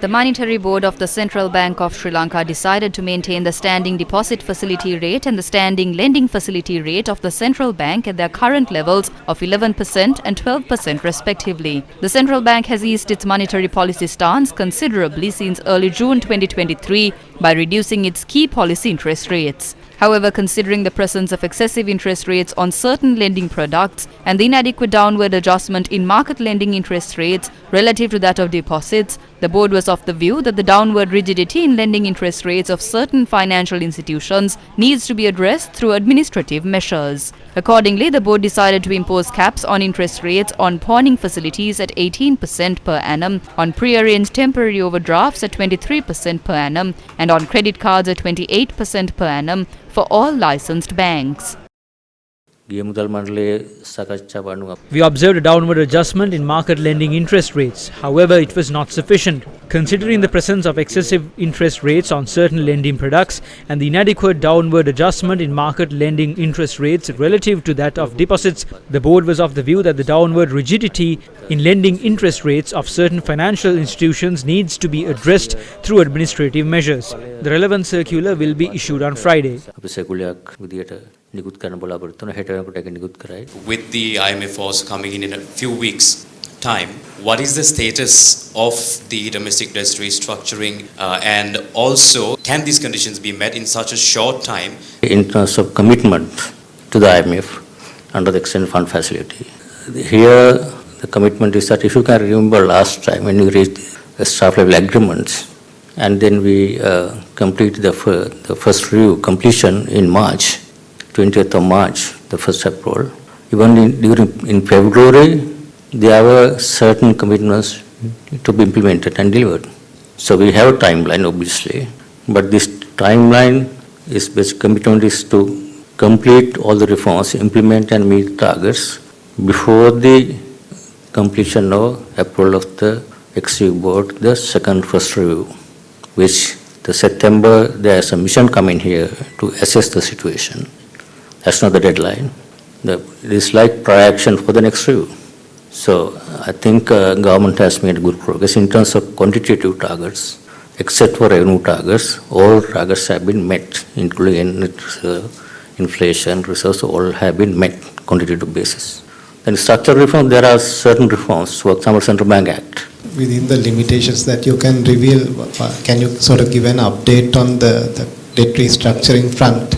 The Monetary Board of the Central Bank of Sri Lanka decided to maintain the standing deposit facility rate and the standing lending facility rate of the central bank at their current levels of 11% and 12% respectively. The central bank has eased its monetary policy stance considerably since early June 2023 by reducing its key policy interest rates. However, considering the presence of excessive interest rates on certain lending products and the inadequate downward adjustment in market lending interest rates relative to that of deposits, the board was of the view that the downward rigidity in lending interest rates of certain financial institutions needs to be addressed through administrative measures. Accordingly, the board decided to impose caps on interest rates on pawning facilities at 18% per annum, on pre-arranged temporary overdrafts at 23% per annum, and on credit cards at 28% per annum for all licensed banks. We observed a downward adjustment in market lending interest rates. However, it was not sufficient. Considering the presence of excessive interest rates on certain lending products and the inadequate downward adjustment in market lending interest rates relative to that of deposits, the board was of the view that the downward rigidity in lending interest rates of certain financial institutions needs to be addressed through administrative measures. The relevant circular will be issued on Friday. With the IMF also coming in a few weeks' time, what is the status of the domestic debt restructuring, and also can these conditions be met in such a short time? In terms of commitment to the IMF under the Extended Fund Facility, here the commitment is that, if you can remember last time when we reached the staff level agreements, and then we completed the first review completion in March, 20th of March, the first April. Even in February, there were certain commitments to be implemented and delivered. So we have a timeline, obviously, but this timeline is basic commitment is to complete all the reforms, implement and meet targets before the completion of April of the Executive Board, the first review, which the September there is a mission coming here to assess the situation. That's not the deadline. It is like prior action for the next review. So I think government has made good progress in terms of quantitative targets. Except for revenue targets, all targets have been met, including inflation reserves, all have been met quantitative basis. Then structural reform, there are certain reforms, for example, Central Bank Act. Within the limitations that you can reveal, can you sort of give an update on the debt restructuring front,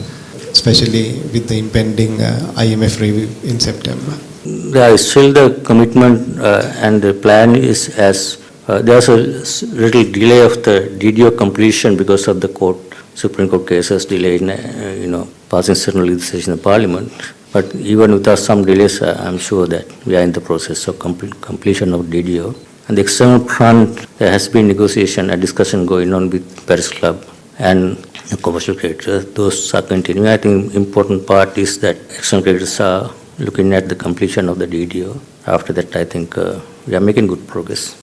especially with the impending IMF review in September? There is still the commitment and the plan is as there's a little delay of the DDO completion because of the Supreme Court cases delay in passing certain legislation in Parliament. But even without some delays, I'm sure that we are in the process of completion of DDO. And the external front, there has been negotiation and discussion going on with Paris Club and the commercial creditors. Those are continuing. I think important part is that external creditors are looking at the completion of the DDO. After that, I think we are making good progress.